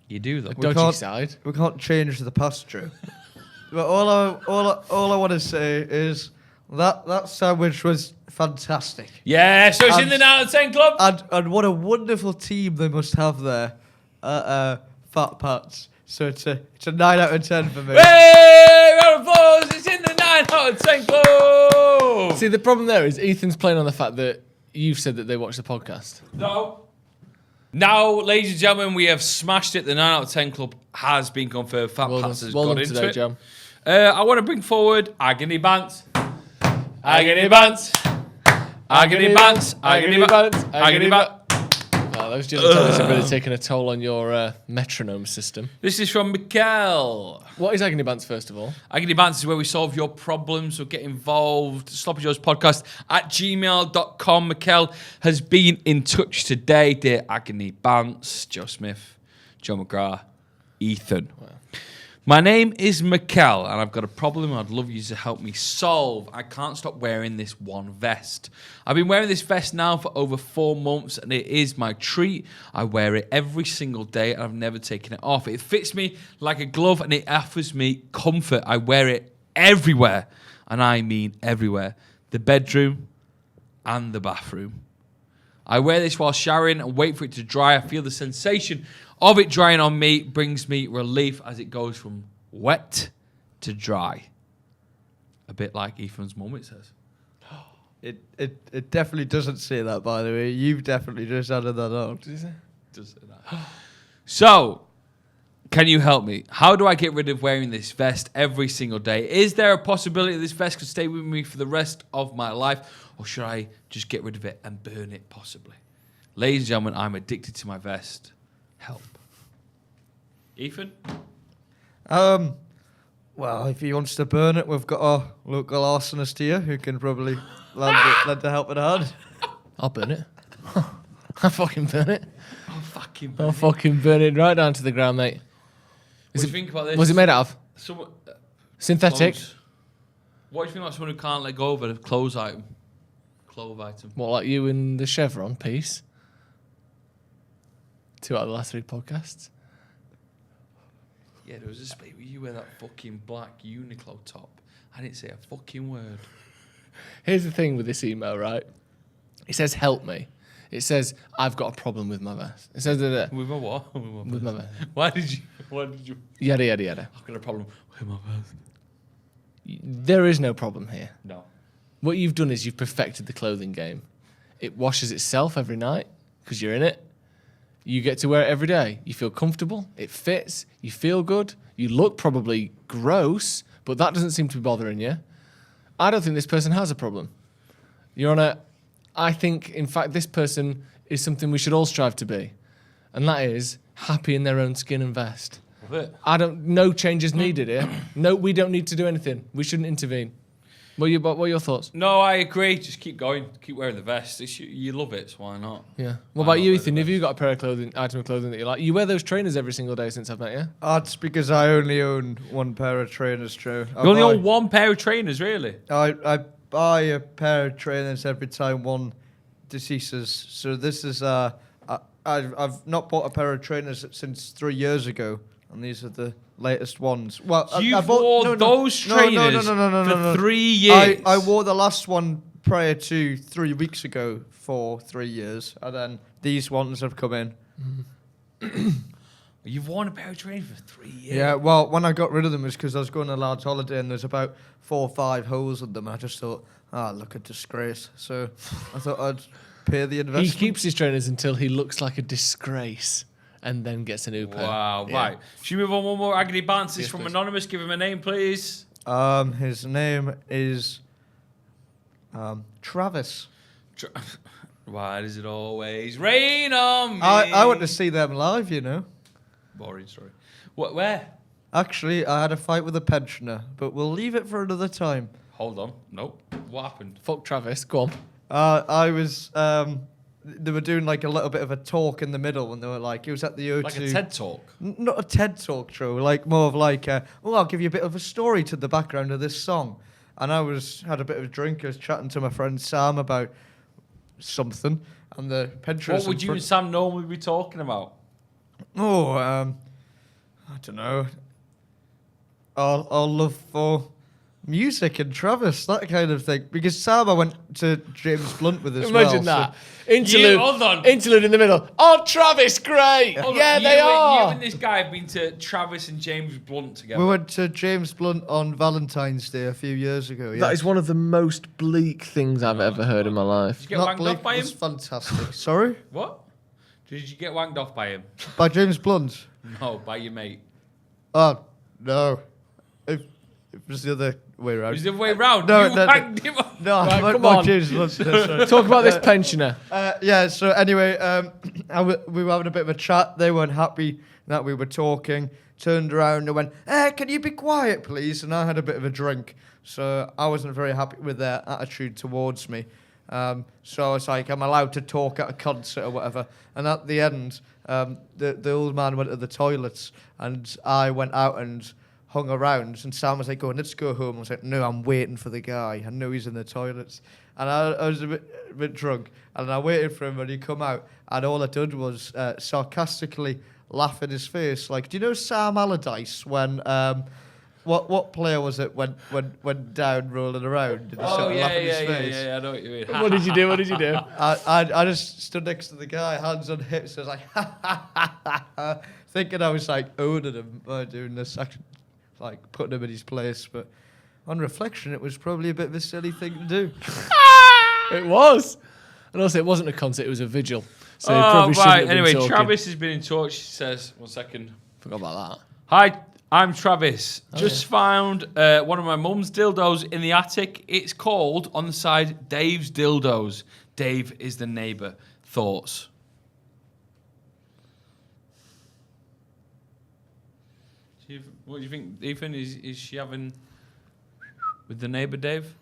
You do, though. A dodgy side. We can't change the past, Joe. But all I want to say is that sandwich was fantastic. Yeah, so it's in the 9 out of 10 club. And what a wonderful team they must have there at Fat Pats. So it's a 9 out of 10 for me. Hey, round of applause. It's in the 9 out of 10 club. See, the problem there is Ethan's playing on the fact that you've said that they watch the podcast. No. Now, ladies and gentlemen, we have smashed it. The 9 out of 10 club has been confirmed. Fat Pats has got into today, it. Jam. I want to bring forward Agony Bounce. Agony Bounce. Agony Bounce. Agony Bounce. Agony Bounce. Oh, those gin and tonics have really taken a toll on your metronome system. This is from Mikkel. What is Agony Bounce, first of all? Agony Bounce is where we solve your problems, so get involved. SloppyJoesPodcast at gmail.com. Mikkel has been in touch today. Dear Agony Bounce, Joe Smith, Joe McGrath, Ethan. Wow. My name is Mikkel, and I've got a problem I'd love you to help me solve. I can't stop wearing this one vest. I've been wearing this vest now for over 4 months, and it is my treat. I wear it every single day, and I've never taken it off. It fits me like a glove, and it offers me comfort. I wear it everywhere, and I mean everywhere. The bedroom and the bathroom. I wear this while showering and wait for it to dry. I feel the sensation of it drying on me brings me relief as it goes from wet to dry. a bit like Ethan's mum, it says. It definitely doesn't say that, by the way. You've definitely just added that on. Does it? Does say that. So, can you help me? How do I get rid of wearing this vest every single day? Is there a possibility this vest could stay with me for the rest of my life? Or should I just get rid of it and burn it, possibly? Ladies and gentlemen, I'm addicted to my vest. Help. Ethan? Well, if he wants to burn it, we've got a local arsonist here who can probably lend a helping hand. I'll burn it. I'll fucking burn it. I'll fucking burn it right down to the ground, mate. What do you think about this? What's it made out of? Someone, Synthetic. clothes. What do you think about someone who can't let go of a clothes item? Clothes item. What, like you in the chevron piece? 2 out of the last 3 podcasts. Yeah, there was a space where you wear that fucking black Uniqlo top. I didn't say a fucking word. Here's the thing with this email, right? It says, help me. It says, I've got a problem with my vest. It says that. With my what? With my vest. Why did you? Yada, yada, yada. I've got a problem with my vest. There is no problem here. No. What you've done is you've perfected the clothing game. It washes itself every night because you're in it. You get to wear it every day. You feel comfortable. It fits. You feel good. You look probably gross, but that doesn't seem to be bothering you. I don't think this person has a problem. Your Honour, I think, in fact, this person is something we should all strive to be. And that is happy in their own skin and vest. No changes needed here. No, we don't need to do anything. We shouldn't intervene. What are your thoughts? No, I agree. Just keep going. Keep wearing the vest. You love it, so why not? Yeah. What about you, Ethan? Have you got a pair of item of clothing that you like? You wear those trainers every single day since I've met you? That's because I only own one pair of trainers, Joe. You only own one pair of trainers, really? I buy a pair of trainers every time one deceases. So this is I've not bought a pair of trainers since 3 years ago, and these are the latest ones. Well, I bought those trainers for 3 years. I wore the last one prior to 3 weeks ago for 3 years, and then these ones have come in. You've worn a pair of trainers for 3 years? Yeah, well, when I got rid of them, it was because I was going on a large holiday, and there's about 4 or 5 holes in them. I just thought, look, a disgrace. So I thought I'd pay the investment. He keeps his trainers until he looks like a disgrace, and then gets a new pair. Wow, Yeah. right. Should we move on one more Agony Bounce? This Yes, from please. Anonymous. Give him a name, please. His name is Travis. Why does it always rain on me? I went to see them live, you know. Boring story. What? Where? Actually, I had a fight with a pensioner, but we'll leave it for another time. Hold on. Nope. What happened? Fuck Travis. Go on. I was... they were doing like a little bit of a talk in the middle, and they were like, it was at the O2. Like a TED Talk? Not a TED Talk, Joe. Like more of like, I'll give you a bit of a story to the background of this song. And I had a bit of a drink. I was chatting to my friend Sam about something, and the pensioner. What would you and Sam normally be talking about? Oh, I don't know. Our love for music and Travis, that kind of thing. Because Sam, I went to James Blunt with as Imagine well. that. Interlude. Hold on. Interlude in the middle. Oh, Travis, great. Hold Yeah, on, they are. You and this guy have been to Travis and James Blunt So together. we went to James Blunt on Valentine's Day a few years ago. Yeah. That is one of the most bleak things I've ever heard in my life. Did you get Not wanged off by him? It's fantastic. Sorry? What? Did you get wanged off by him? By James Blunt? No, by your mate. Oh, no. It was the other way around. It was the other way round. No, you no, wanged him off. No, Right, my come on. James Blunt. No, sorry. Talk about this pensioner. Yeah, so anyway, we were having a bit of a chat. They weren't happy that we were talking. Turned around and went, can you be quiet, please? And I had a bit of a drink. So I wasn't very happy with their attitude towards me. So I was like, I'm allowed to talk at a concert or whatever. And at the end, the old man went to the toilets, and I went out and hung around. And Sam was like, let's go home. I was like, no, I'm waiting for the guy. I know he's in the toilets. And I was a bit drunk, and I waited for him, and he come out, and all I did was sarcastically laugh in his face. Like, do you know Sam Allardyce when... What player was it went down rolling around? And he started laughing in his face? Yeah, I know what you mean. What did you do? What did you do? I just stood next to the guy, hands on hips. I was like, thinking I was like owning him by doing this, actually, like putting him in his place. But on reflection, it was probably a bit of a silly thing to do. It was. And also, it wasn't a concert, it was a vigil. So you Oh, probably shouldn't right. have been Anyway, talking. Travis has been in touch. He says, 1 second. Forgot about that. Hi, I'm Travis. Just found one of my mum's dildos in the attic. It's called, on the side, Dave's Dildos. Dave is the neighbour. Thoughts? What do you think, Ethan? Is she having with the neighbour, Dave?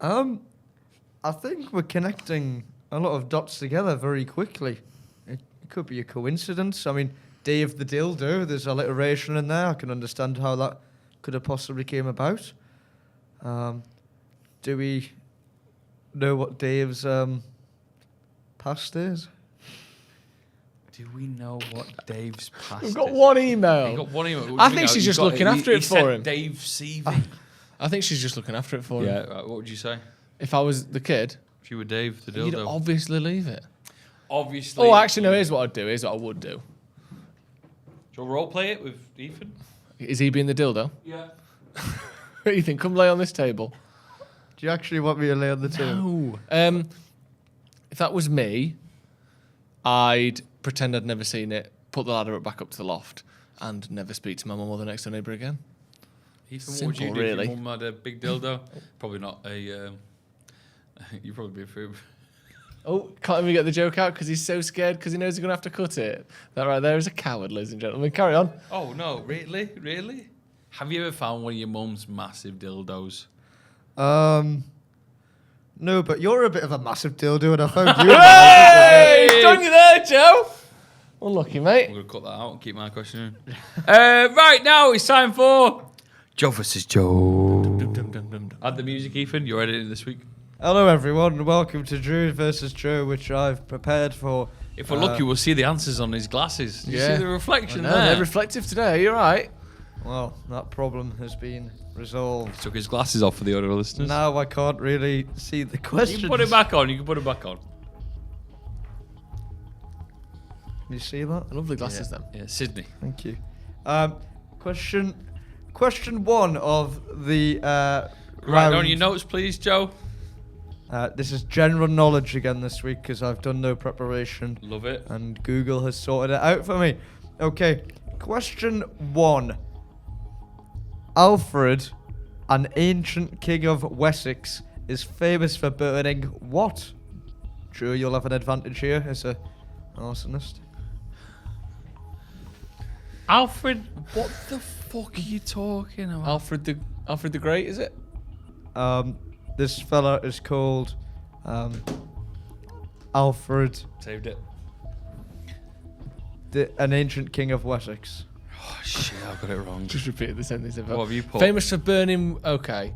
I think we're connecting a lot of dots together very quickly. It could be a coincidence. I mean, Dave the dildo, there's alliteration in there. I can understand how that could have possibly came about. Do we know what Dave's past is? Do we know what Dave's past We've got is? one email. You got one email. I think she's just looking after it for him. Dave CV. I think she's just looking after it for him. Yeah, what would you say? If I was the kid, If you were Dave the you'd dildo. obviously leave it. Obviously. Oh, actually, no, here's what I'd do. Here's what I would do. Do you role play it with Ethan? Is he being the dildo? Yeah. Ethan, come lay on this table. Do you actually want me to lay on the table? No. If that was me, I'd pretend I'd never seen it, put the ladder back up to the loft, and never speak to my mum or the next door neighbour again. Ethan, Simple, what would you do really. if your mum had a big dildo? Probably not a... you'd probably be a food. Oh, can't even get the joke out because he's so scared because he knows he's going to have to cut it. That right there is a coward, ladies and gentlemen. Carry on. Oh, no, really? Really? Have you ever found one of your mum's massive dildos? No, but you're a bit of a massive dildo, and I found you. Hey! He's done you there, Joe. Unlucky, mate. I'm going to cut that out and keep my question in. Right, now it's time for... Joe versus Joe. Add the music, Ethan. You're editing this week. Hello, everyone, and welcome to Drew versus Joe, which I've prepared for. If we're lucky, we'll see the answers on his glasses. Did you see the reflection No, there? they're reflective today. You're right. Well, that problem has been resolved. He took his glasses off for the audio listeners. Now I can't really see the questions. You can put it back on. You can put it back on. You see that? Lovely glasses, then. Yeah, Sydney. Thank you. Question one of the Right round. on your notes, please, Joe. This is general knowledge again this week because I've done no preparation. Love it. And Google has sorted it out for me. Okay, question one. Alfred, an ancient king of Wessex, is famous for burning what? Sure, you'll have an advantage here as a arsonist. Alfred, what the fuck are you talking about? Alfred the Great, is it? This fella is called Alfred, Saved it. an ancient king of Wessex. Oh, shit, I got it wrong. Just repeated the sentence. What have you put? Famous for burning. Okay.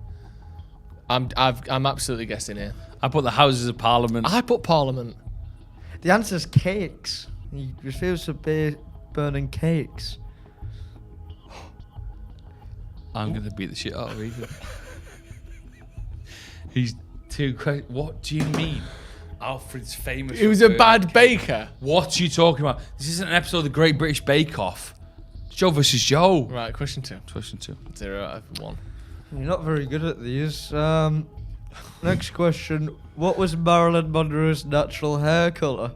I'm absolutely guessing here. I put the Houses of Parliament. I put Parliament. The answer is cakes. He was famous for burning cakes. I'm going to beat the shit out of Ethan. He's too crazy. What do you mean? Alfred's famous. He was a bad baker. What are you talking about? This isn't an episode of the Great British Bake Off. It's Joe versus Joe. Right, question 2. Question 2. 0 out of 1. You're not very good at these. Next question. What was Marilyn Monroe's natural hair colour?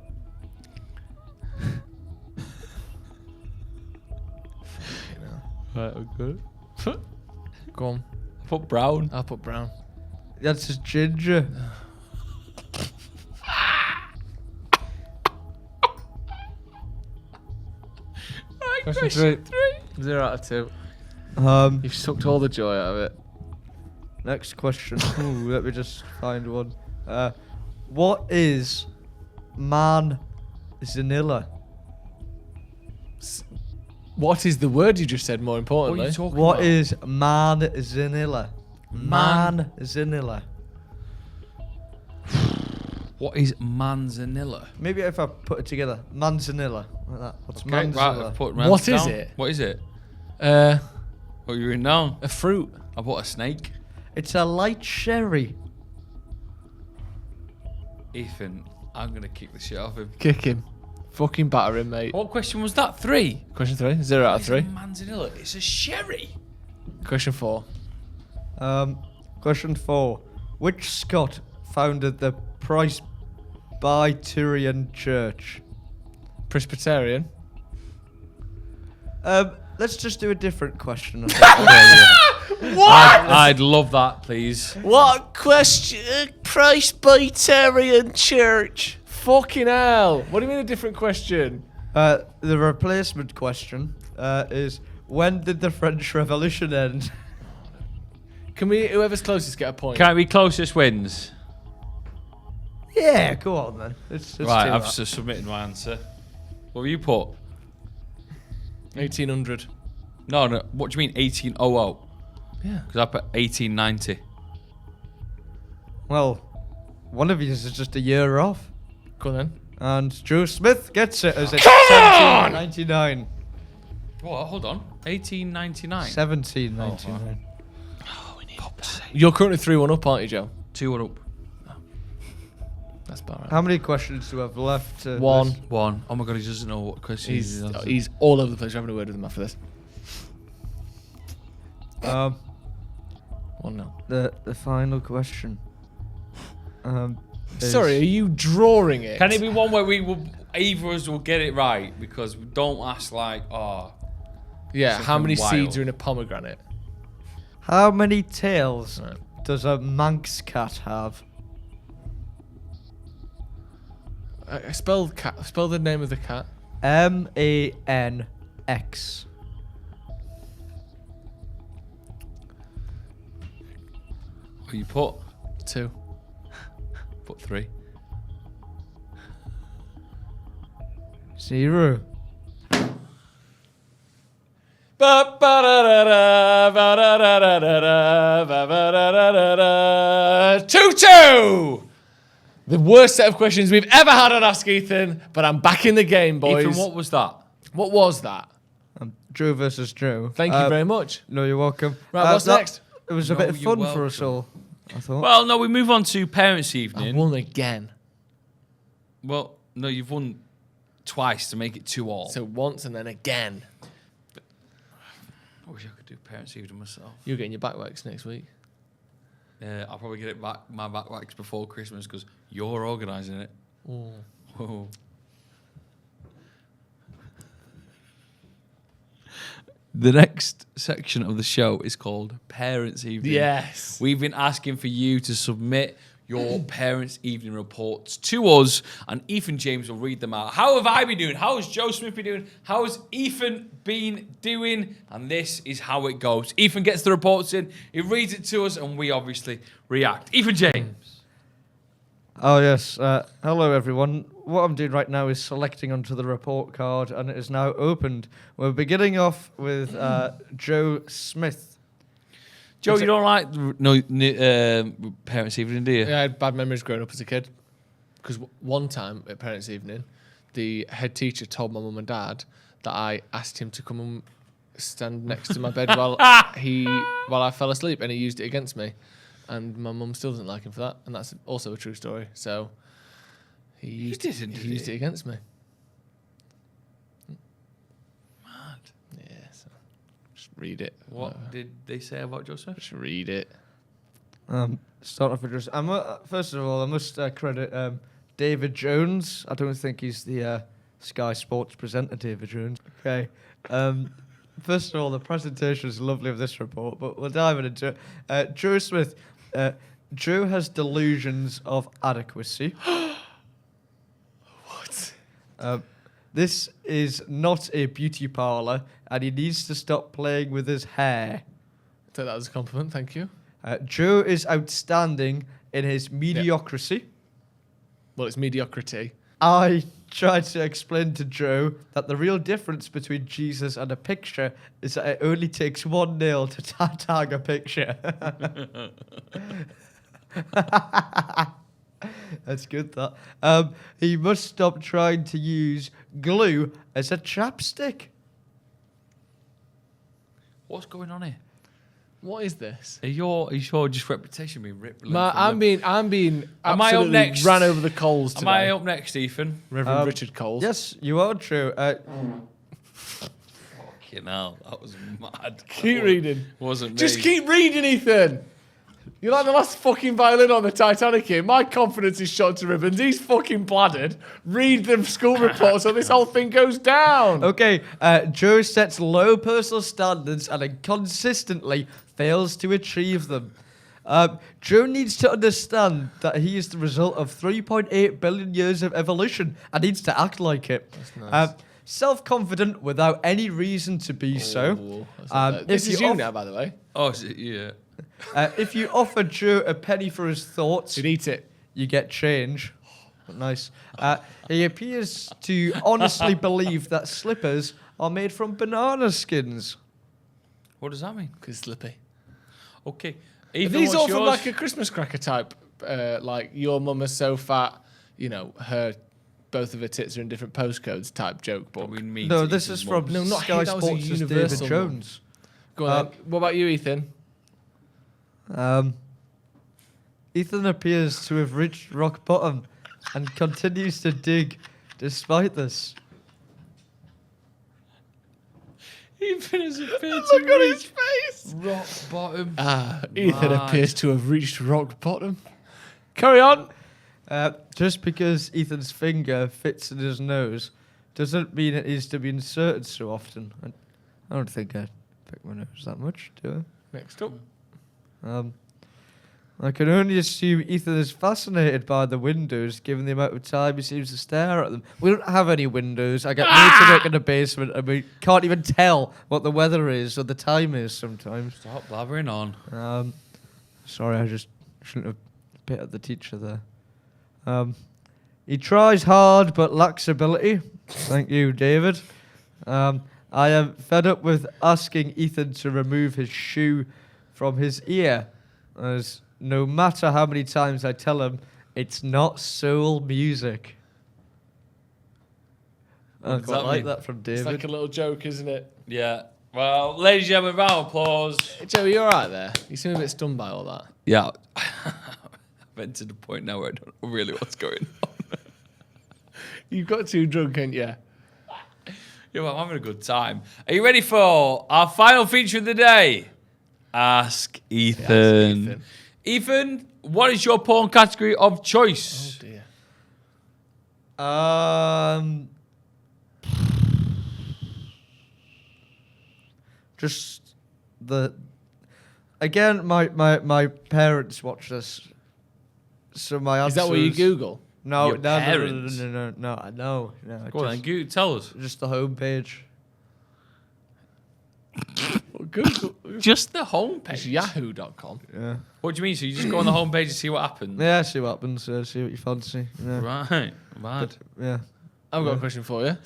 Right, okay. Go on. I put brown. I'll put brown. The answer's ginger. Right, Question 3. 0 out of 2. You've sucked all the joy out of it. Next question. Ooh, let me just find one. What is manzanilla? What is the word you just said, more importantly? What are you talking What about? is manzanilla? Manzanilla. What is manzanilla? Maybe if I put it together. Manzanilla. Like that. What's Okay, right, manzanilla? I've put What is down. it? What is it? A What are you in now? fruit. I put a snake. It's a light cherry. Ethan, I'm going to kick the shit off him. Kick him. Fucking batter him, mate. What question was that? 3? Question 3. 0 out of 3. Manzanilla. It's a sherry. Question 4. Question 4. Which Scot founded the Presbyterian Church? Presbyterian. Let's just do a different question. What? I'd love that, please. What question? Presbyterian Church. Fucking hell. What do you mean a different question? The replacement question is, when did the French Revolution end? Can we, whoever's closest, get a point? Can't be closest wins. Yeah, go on then. Let's Right, do I've that. submitted my answer. What have you put? 1800. No. What do you mean 1800? Yeah. Because I put 1890. Well, one of you is just a year off. Go on then. And Joe Smith gets it as it's 1799. What? Hold on. 1899. 1799. You're currently 3-1 up, aren't you, Joe? 2-1 up. That's about right. How many questions do I have left? One. This? 1. Oh my god, he doesn't know what question He's all over the place. We're having a word with him after this. 1-0. The final question. Sorry, are you drawing it? Can it be one where either of us will get it right? Because we don't ask like, Yeah, how many something seeds wild. are in a pomegranate? How many tails Right. does a Manx cat have? Spell cat. Spell the name of the cat. MANX. What you put? 2. Put 3. 0. 2-2. The worst set of questions we've ever had on Ask Ethan, but I'm back in the game, boys. Ethan, what was that? What was that? Drew versus Drew. Thank you very much. No, you're welcome. Right, what's next? It was a No, bit of you're fun for us welcome. all, I thought. Well, no, we move on to Parents' I Evening. won again. Well, no, you've won twice to make it 2-2. So once and then again. I wish I could do Parents' Evening myself. You're getting your back waxed next week. I'll probably get my back wax before Christmas because you're organising it. Mm. Whoa. The next section of the show is called Parents' Evening. Yes. We've been asking for you to submit your Parents' Evening reports to us, and Ethan James will read them out. How have I been doing? How has Joe Smith been doing? How has Ethan been doing? And this is how it goes. Ethan gets the reports in, he reads it to us, and we obviously react. Ethan James. Oh, yes. Hello, everyone. What I'm doing right now is selecting onto the report card, and it is now opened. We're beginning off with Joe Smith. Joe, you don't like Parents' Evening, do you? Yeah, I had bad memories growing up as a kid. Because one time at Parents' Evening, the head teacher told my mum and dad that I asked him to come and stand next to my bed while I fell asleep, and he used it against me. And my mum still doesn't like him for that, and that's also a true story. So he used it against me. Mad. Yeah, so just read it. What did they say about Joseph? Just read it. Start off with just. First of all, I must credit David Jones. I don't think he's the Sky Sports presenter, David Jones. Okay. First of all, the presentation is lovely of this report, but we'll dive into it. Drew Smith. Drew has delusions of adequacy. What? This is not a beauty parlour, and he needs to stop playing with his hair. Take that as a compliment, thank you. Drew is outstanding in his mediocrity. Well, it's mediocrity. I tried to explain to Drew that the real difference between Jesus and a picture is that it only takes one nail to tag a picture. That's good, that. He must stop trying to use glue as a chapstick. What's going on here? What is this? Is your just reputation being ripped? I'm being Am I up absolutely next? ran over the coals today. Am I up next, Ethan? Reverend Richard Coles. Yes, you are, Drew. Fucking hell, that was mad. Keep reading. Wasn't me. Just keep reading, Ethan. You're like the last fucking violin on the Titanic here. My confidence is shot to ribbons. He's fucking bladdered. Read the school report so this whole thing goes down. Okay, Joe sets low personal standards and consistently fails to achieve them. Joe needs to understand that he is the result of 3.8 billion years of evolution and needs to act like it. That's nice. Self-confident without any reason to be so. This is you now, by the way. Oh, is it? Yeah. If you offer Joe a penny for his thoughts, You'd eat it. you get change. Nice. He appears to honestly believe that slippers are made from banana skins. What does that mean? Because slippy. Okay. Are Ethan, these all what's from yours? like a Christmas cracker type? Like your mum is so fat, you know, both of her tits are in different postcodes type joke book. We mean No, to this Ethan's is mum. from No, not Sky here, that was a Sports' David universal one. Jones. Go on then. What about you, Ethan? Ethan appears to have reached rock bottom and continues to dig despite this. Ethan has appeared Look to at his reach face. rock bottom. Ethan Mad. appears to have reached rock bottom. Carry on. Just because Ethan's finger fits in his nose doesn't mean it needs to be inserted so often. I don't think I pick my nose that much, do Next up. I? I can only assume Ethan is fascinated by the windows, given the amount of time he seems to stare at them. We don't have any windows. I get me to work in the basement, and we can't even tell what the weather is or the time is sometimes. Stop blabbering on. Sorry, I just shouldn't have bit at the teacher there. He tries hard but lacks ability. Thank you, David. I am fed up with asking Ethan to remove his shoe from his ear, as no matter how many times I tell him, it's not soul music. I does quite that like mean? that from It's David. like a little joke, isn't it? Yeah. Well, ladies and gentlemen, round of applause. Joe, are you all right there? You seem a bit stunned by all that. Yeah. I've been to the point now where I don't know really what's going on. You've got too drunk, ain't you? Yeah, well, I'm having a good time. Are you ready for our final feature of the day? Ask Ethan. Ethan. Ethan, what is your porn category of choice? Oh, dear. Just the again. My parents watch this, so my answer Is that what you Google? No, Your no, parents? no. Go on then, tell us. Just the homepage. Google. Just the It's homepage. yahoo.com. Yeah, What do you mean? So you just go on the homepage and see what happens? yeah. See what happens. See what you fancy. Yeah, Right. Mad. yeah. I've got a question for you.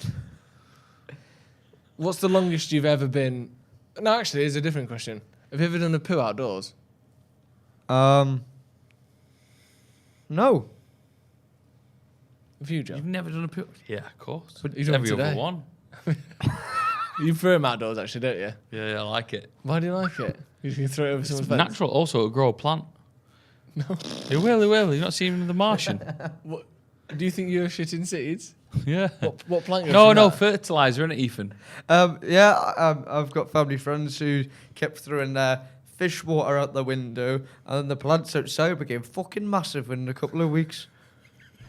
What's the longest you've ever been? No, actually, it's a different question. Have you ever done a poo outdoors? No. Have you, Joe? You've never done a poo? Yeah, of course. But you've done Every it today. other one. You throw them outdoors, actually, don't you? Yeah, I like it. Why do you like it? You can throw it over It's someone's face. natural. Also, it'll grow a plant. No. It will. You've not seen The Martian? What, do you think you're shitting seeds? Yeah. What plant? No, fertilizer, isn't it, Ethan? I've got family friends who kept throwing their fish water out the window, and then the plants outside became fucking massive in a couple of weeks.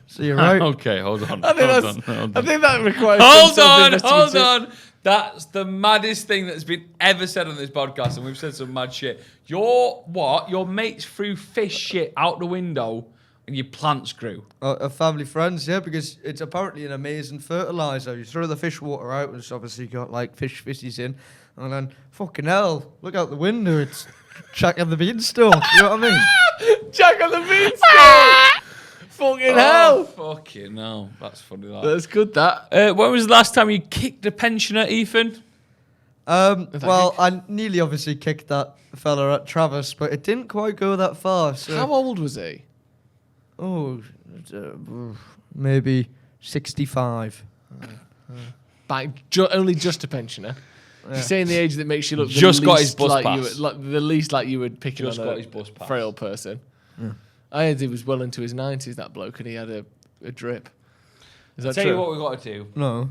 So you're right. Okay, hold on. I think that requires. Hold some on. self-investigation. That's the maddest thing that's been ever said on this podcast, and we've said some mad shit. Your mates threw fish shit out the window, and your plants grew. Family friends, yeah, because it's apparently an amazing fertilizer. You throw the fish water out, and it's obviously got like fish fishies in, and then fucking hell, look out the window, it's Jack and the Beanstalk. You know what I mean? Jack on the Beanstalk. Fucking hell. Fucking hell. That's funny. That's good. That. When was the last time you kicked a pensioner, Ethan? Well, I nearly obviously kicked that fella at Travis, but it didn't quite go that far. So How old was he? Maybe 65. Only just a pensioner. Yeah. You're saying the age that makes you look Just the got least his bus like pass. the least like you would pick Just on got a his bus pass. frail person. Yeah. I heard he was well into his 90s, that bloke, and he had a drip. Is that Tell true? you what we got to do. No.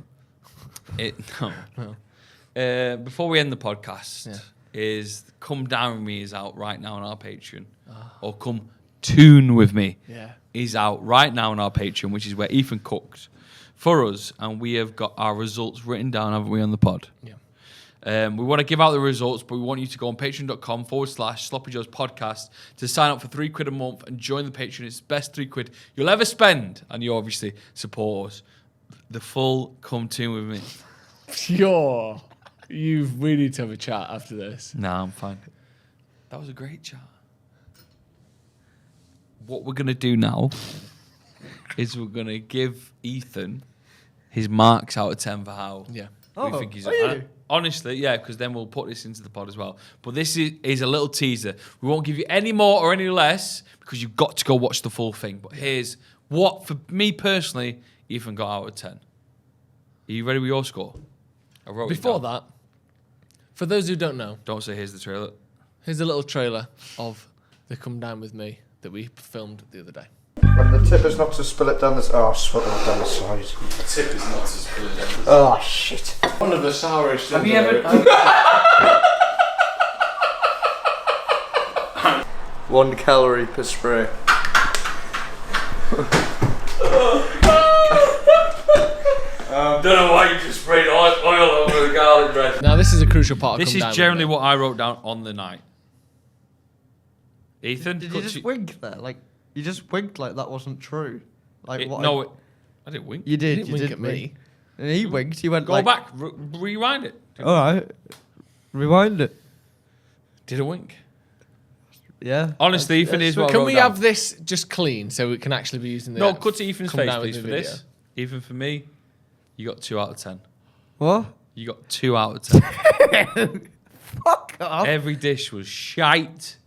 No. before we end the podcast, is Come Down With Me is out right now on our Patreon. Or Come Tune With Me is out right now on our Patreon, which is where Ethan cooked for us. And we have got our results written down, haven't we, on the pod? Yeah. We want to give out the results, but we want you to go on patreon.com/SloppyJoesPodcast to sign up for £3 a month and join the Patreon. It's the best £3 you'll ever spend. And you obviously support us. The full Come Tune With Me. We need to have a chat after this. Nah, I'm fine. That was a great chat. What we're going to do now is we're going to give Ethan his marks out of 10 for how we think he's... Honestly, yeah, because then we'll put this into the pod as well. But this is a little teaser. We won't give you any more or any less because you've got to go watch the full thing. But here's what, for me personally, Ethan got out of 10. Are you ready with your score? I wrote Before that, for those who don't know, don't say here's the trailer. Here's a little trailer of the Come Down With Me that we filmed the other day. And the tip is not to spill it down the... Oh, spill it down the side. The tip is not to spill it down the side. Oh, shit. One of the sourest... Have you ever... 1 calorie per spray. Don't know why you just sprayed oil over the garlic bread. Now, this is a crucial part of This Come Down is With generally Me. what I wrote down on the night. Ethan? Did you just wink there? Like, you just winked like that wasn't true. Like what? I didn't wink. You did. He didn't You wink did at me. wink. And he winked. He went Go like... back. Rewind it. All right. Rewind it. Did a wink. Yeah. Honestly, Ethan is what I Can wrote we down. have this just clean so it can actually be used in the... No, cut to Ethan's Come face, Down With please, Me for video. this. Ethan, for me, you got 2 out of 10. What? You got 2 out of 10. Fuck off. Every dish was shite.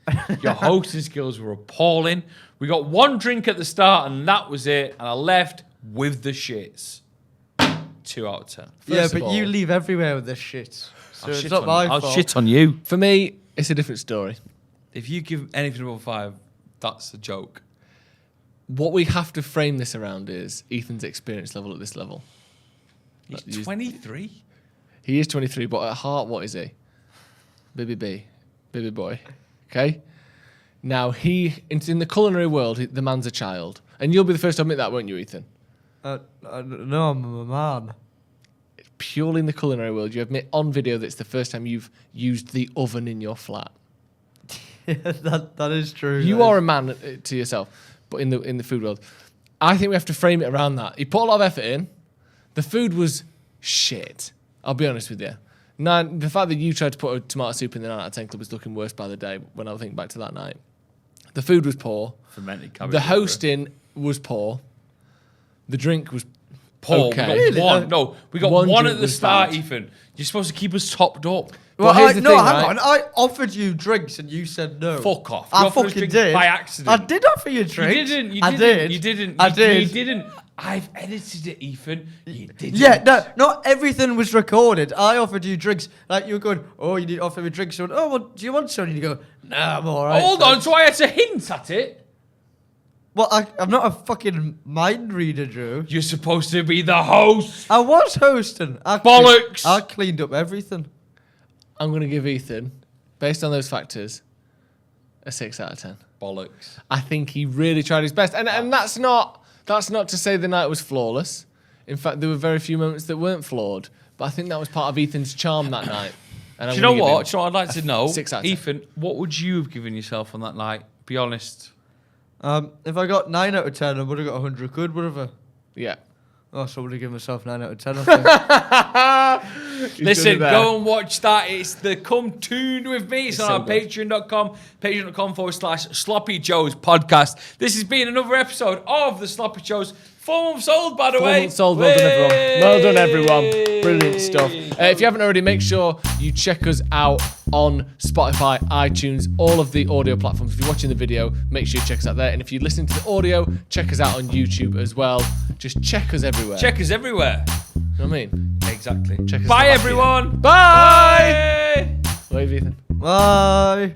Your hosting skills were appalling. We got 1 drink at the start, and that was it. And I left with the shits. 2 out of 10. Yeah, First of but you all- leave everywhere with this shit. So I'll it's shit not on my you. fault. I'll shit on you. For me, it's a different story. If you give anything above 5, that's a joke. What we have to frame this around is Ethan's experience level at this level. He's 23. He is 23, but at heart, what is he? Baby boy. Okay? Now, in the culinary world, the man's a child. And you'll be the first to admit that, won't you, Ethan? No, I'm a man. Purely in the culinary world, you admit on video that it's the first time you've used the oven in your flat. Yeah, that is true. You are a man to yourself, but in the food world. I think we have to frame it around that. He put a lot of effort in. The food was shit. I'll be honest with you. Now, the fact that you tried to put a tomato soup in the 9 out of 10 club was looking worse by the day when I think back to that night. The food was poor. Fermented cabbage. The hosting was poor. The drink was Paul, okay. we got 1. No, we got One 1 drink at the was start, bad. Ethan. You're supposed to keep us topped up. Well, here's the thing, hang right? on. I offered you drinks and you said no. Fuck off. You I offered us fucking drinks did. by accident. I did offer you drinks. You didn't. You I didn't. did. You didn't. I did. You didn't. I've edited it, Ethan. You didn't. Yeah, no, not everything was recorded. I offered you drinks. Like, you were going, oh, you need to offer me drinks. So, oh, well, do you want some? And you go, nah, I'm all right. Hold on. So I had to hint at it. Well, I'm not a fucking mind reader, Drew. You're supposed to be the host. I was hosting. Bollocks. I cleaned up everything. I'm going to give Ethan, based on those factors, a 6 out of 10. Bollocks. I think he really tried his best. And that's not to say the night was flawless. In fact, there were very few moments that weren't flawed. But I think that was part of Ethan's charm that night. And Do you know what? Do you know what I'd like to know? 6 out of 10. Ethan, what would you have given yourself on that night? Be honest. If I got 9 out of 10, I would have got 100 quid, would have I? Yeah. Oh, so I would have given myself 9 out of 10, I think. Listen, go and watch that. It's the Come Tune With Me. It's on so our good. patreon.com/SloppyJoesPodcast. This has been another episode of the Sloppy Joes. 4 months old, by the 4 way. months old. Well done, everyone. Well done, everyone. Brilliant stuff. If you haven't already, make sure you check us out on Spotify, iTunes, all of the audio platforms. If you're watching the video, make sure you check us out there. And if you're listening to the audio, check us out on YouTube as well. Just check us everywhere. Check us everywhere. You know what I mean? Exactly. Check us Bye, out. everyone. Bye. Wave, Ethan. Bye.